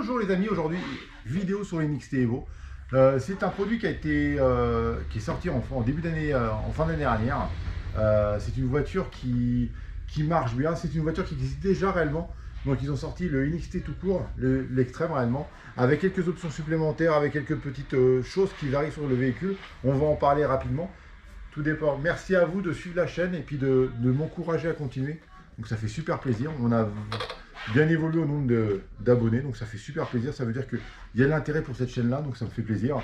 Bonjour les amis, aujourd'hui vidéo sur l'NXT Evo. C'est un produit qui est sorti en début d'année, en fin d'année dernière. C'est une voiture qui marche bien, c'est une voiture qui existe déjà réellement. Donc ils ont sorti le NXT tout court, l'extrême réellement, avec quelques options supplémentaires, avec quelques petites choses qui varient sur le véhicule. On va en parler rapidement. Tout dépend. Merci à vous de suivre la chaîne et puis de m'encourager à continuer. Donc ça fait super plaisir. On a bien évolué au nombre d'abonnés, donc ça fait super plaisir. Ça veut dire qu'il y a de l'intérêt pour cette chaîne-là, donc ça me fait plaisir.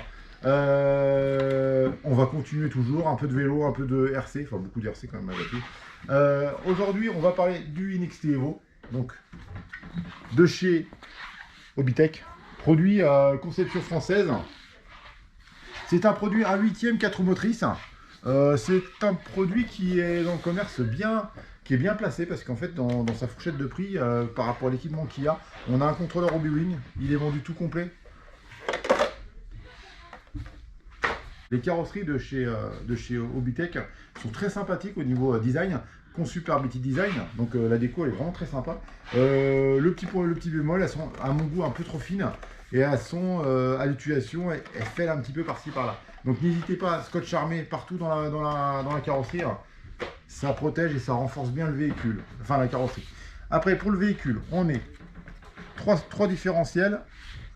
On va continuer toujours, un peu de vélo, un peu de RC, enfin beaucoup de RC quand même avec lui. Aujourd'hui, on va parler du NXT Evo, donc de chez Obitech, produit conception française. C'est un produit 1/8e 4 roues motrices. C'est un produit qui est dans le commerce qui est bien placé parce qu'en fait dans sa fourchette de prix par rapport à l'équipement qu'il y a, on a un contrôleur Obi-Wing, il est vendu tout complet. Les carrosseries de chez Obitech sont très sympathiques au niveau design, conçues par BT Design, donc la déco elle est vraiment très sympa. Le petit bémol, elles sont à mon goût un peu trop fines et elles sont à l'utilisation, elles fêlent un petit peu par-ci par-là. Donc n'hésitez pas à scotch armé partout dans la carrosserie, ça protège et ça renforce bien le véhicule, enfin la carrosserie. Après pour le véhicule, on est trois différentiels,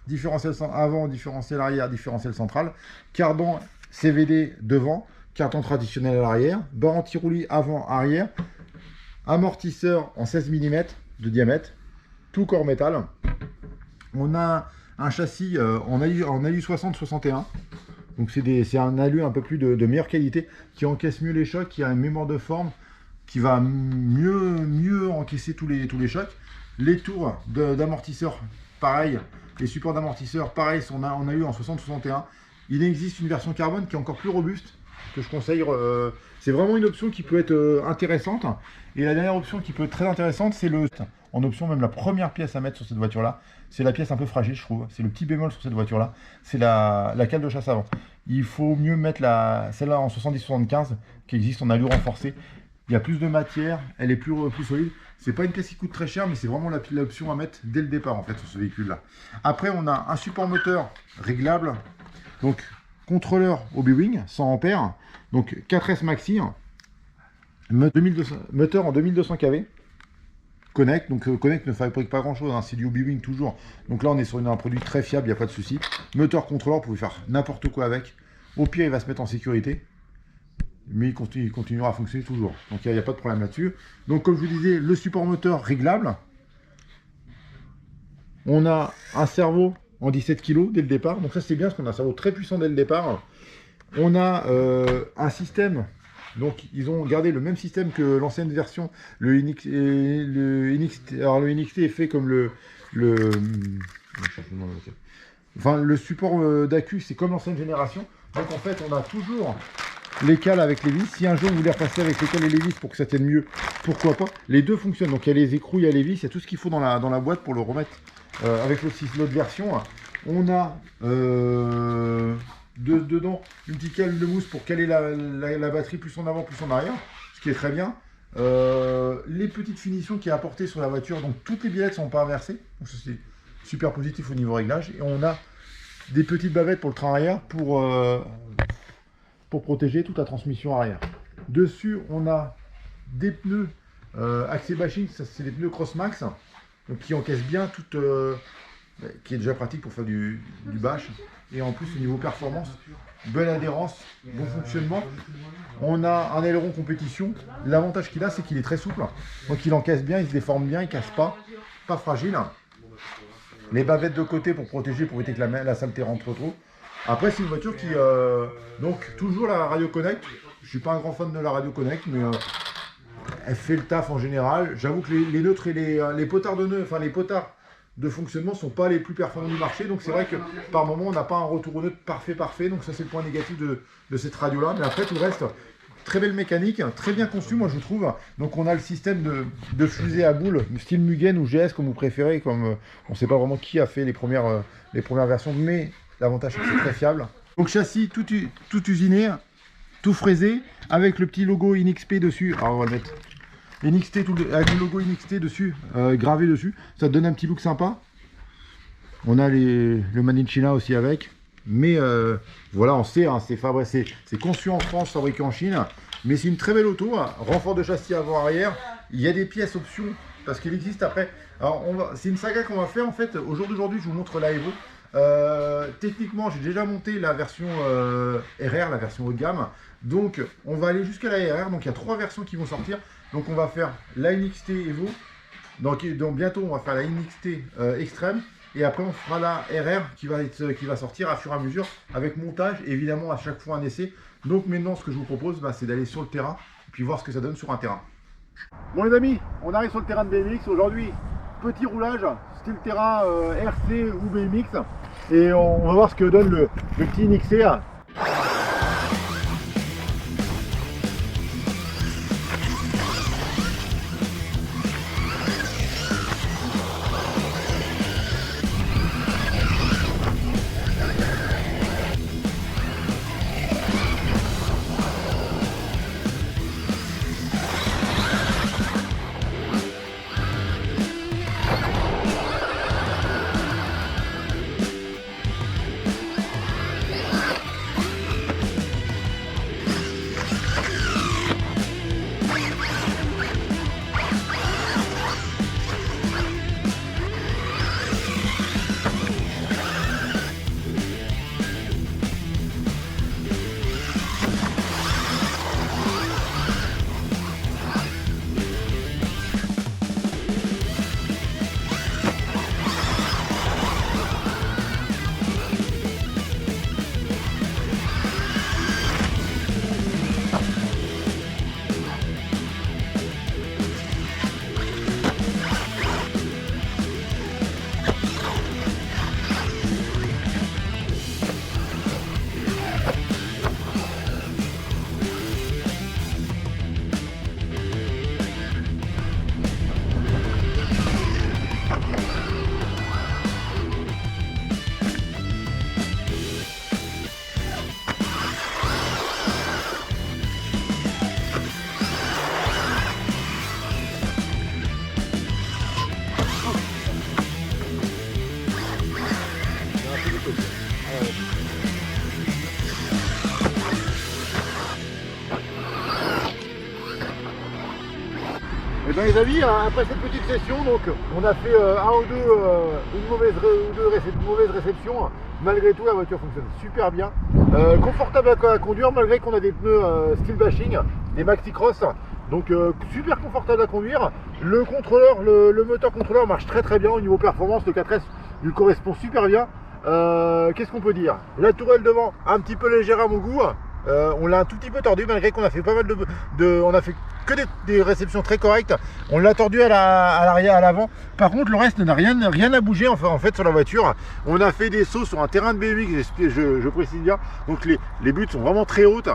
différentiel avant, différentiel arrière, différentiel central, cardan CVD devant, cardan traditionnel à l'arrière, barre anti-roulis avant, arrière, amortisseur en 16 mm de diamètre, tout corps métal. On a un châssis en alu 60-61. Donc c'est un alu un peu plus de meilleure qualité, qui encaisse mieux les chocs, qui a une mémoire de forme, qui va mieux encaisser tous les chocs. Les tours d'amortisseur, pareil. Les supports d'amortisseur, pareil, on a eu en 60-61. Il existe une version carbone qui est encore plus robuste, que je conseille. C'est vraiment une option qui peut être intéressante. Et la dernière option qui peut être très intéressante, c'est en option, même la première pièce à mettre sur cette voiture-là, c'est la pièce un peu fragile, je trouve. C'est le petit bémol sur cette voiture-là, c'est la cale de chasse avant. Il faut mieux mettre celle-là en 70-75, qui existe en alu renforcé. Il y a plus de matière, elle est plus solide. C'est pas une pièce qui coûte très cher, mais c'est vraiment l'option à mettre dès le départ en fait sur ce véhicule-là. Après, on a un support moteur réglable, donc contrôleur Obi-Wing 100 ampères, donc 4S Maxi, moteur en 2200 kV. Connect, donc Connect ne fabrique pas grand chose, hein, c'est du Obi-Wing toujours. Donc là on est sur un produit très fiable, il n'y a pas de souci. Moteur contrôleur, vous pouvez faire n'importe quoi avec. Au pire il va se mettre en sécurité, mais il continuera à fonctionner toujours. Donc il n'y a pas de problème là-dessus. Donc comme je vous disais, le support moteur réglable. On a un servo en 17 kg dès le départ, donc ça c'est bien parce qu'on a un servo très puissant dès le départ. On a un système. Donc ils ont gardé le même système que l'ancienne version, le NXT. Alors le NXT est fait comme le support d'accu, c'est comme l'ancienne génération. Donc en fait on a toujours les cales avec les vis. Si un jour vous voulez repasser avec les cales et les vis pour que ça tienne mieux, pourquoi pas. Les deux fonctionnent, donc il y a les écrous, il y a les vis, il y a tout ce qu'il faut dans la boîte pour le remettre avec l'autre version. On a dedans une petite cale de mousse pour caler la batterie plus en avant plus en arrière, ce qui est très bien. Les petites finitions qui est apportées sur la voiture, donc toutes les biellettes sont pas inversées, donc c'est super positif au niveau réglage. Et on a des petites bavettes pour le train arrière pour protéger toute la transmission arrière. Dessus on a des pneus Axé Bashing, ça c'est des pneus Crossmax, donc qui encaissent bien qui est déjà pratique pour faire du bash. Et en plus au niveau performance, bonne adhérence, bon fonctionnement. On a un aileron compétition. L'avantage qu'il a, c'est qu'il est très souple, donc il encaisse bien, il se déforme bien, il casse pas fragile. Les bavettes de côté pour protéger, pour éviter que la saleté rentre trop. Après c'est une voiture qui donc toujours la radio Connect. Je suis pas un grand fan de la radio Connect, mais elle fait le taf en général. J'avoue que les neutres et les potards de nœuds, enfin les potards de fonctionnement sont pas les plus performants du marché, donc c'est vrai que par moment on n'a pas un retour au neutre parfait, donc ça c'est le point négatif de cette radio là. Mais après tout le reste, très belle mécanique, très bien conçu moi je trouve. Donc on a le système de fusée à boule style Mugen ou GS comme vous préférez, comme on sait pas vraiment qui a fait les premières versions, mais l'avantage c'est que c'est très fiable. Donc châssis tout usiné, tout fraisé, avec le petit logo NXP dessus. Alors on va le mettre NXT avec le logo NXT dessus, gravé dessus, ça te donne un petit look sympa. On a le Made in China aussi avec. Mais voilà, on sait, hein, c'est conçu en France, fabriqué en Chine. Mais c'est une très belle auto, hein. Renfort de châssis avant-arrière. Il y a des pièces options parce qu'il existe après. Alors, c'est une saga qu'on va faire en fait. Au jour d'aujourd'hui, je vous montre la Evo. Techniquement, j'ai déjà monté la version RR, la version haut de gamme. Donc, on va aller jusqu'à la RR. Donc, il y a 3 versions qui vont sortir. Donc, on va faire la NXT Evo. Donc bientôt, on va faire la NXT Extreme. Et après, on fera la RR qui va sortir à fur et à mesure avec montage. Évidemment, à chaque fois un essai. Donc maintenant, ce que je vous propose, c'est d'aller sur le terrain et puis voir ce que ça donne sur un terrain. Bon les amis, on arrive sur le terrain de BMX. Aujourd'hui, petit roulage, style terrain RC ou BMX. Et on va voir ce que donne le petit NXT. Et bien les amis, après cette petite session, donc on a fait une mauvaise réception. Malgré tout, la voiture fonctionne super bien. Confortable à conduire malgré qu'on a des pneus steel bashing, des Maxi Cross. Donc super confortable à conduire. Le contrôleur, le moteur contrôleur marche très bien au niveau performance. Le 4S lui correspond super bien. Qu'est-ce qu'on peut dire? La tourelle devant, un petit peu légère à mon goût. On l'a un tout petit peu tordu malgré qu'on a fait pas mal on a fait que des réceptions très correctes. On l'a tordu à l'avant. Par contre, le reste n'a rien à bouger en fait sur la voiture. On a fait des sauts sur un terrain de BMX, je précise bien. Donc les buttes sont vraiment très hautes.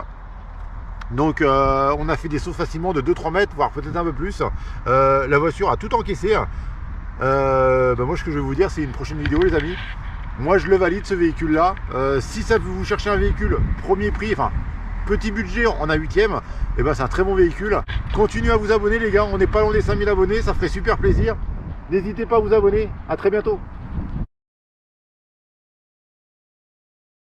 Donc on a fait des sauts facilement de 2-3 mètres, voire peut-être un peu plus. La voiture a tout encaissé. Moi, ce que je vais vous dire, c'est une prochaine vidéo, les amis. Moi, je le valide, ce véhicule-là. Si ça vous cherchez un véhicule premier prix, enfin petit budget en A8ème, et ben c'est un très bon véhicule. Continuez à vous abonner, les gars. On n'est pas loin des 5000 abonnés, ça ferait super plaisir. N'hésitez pas à vous abonner. À très bientôt.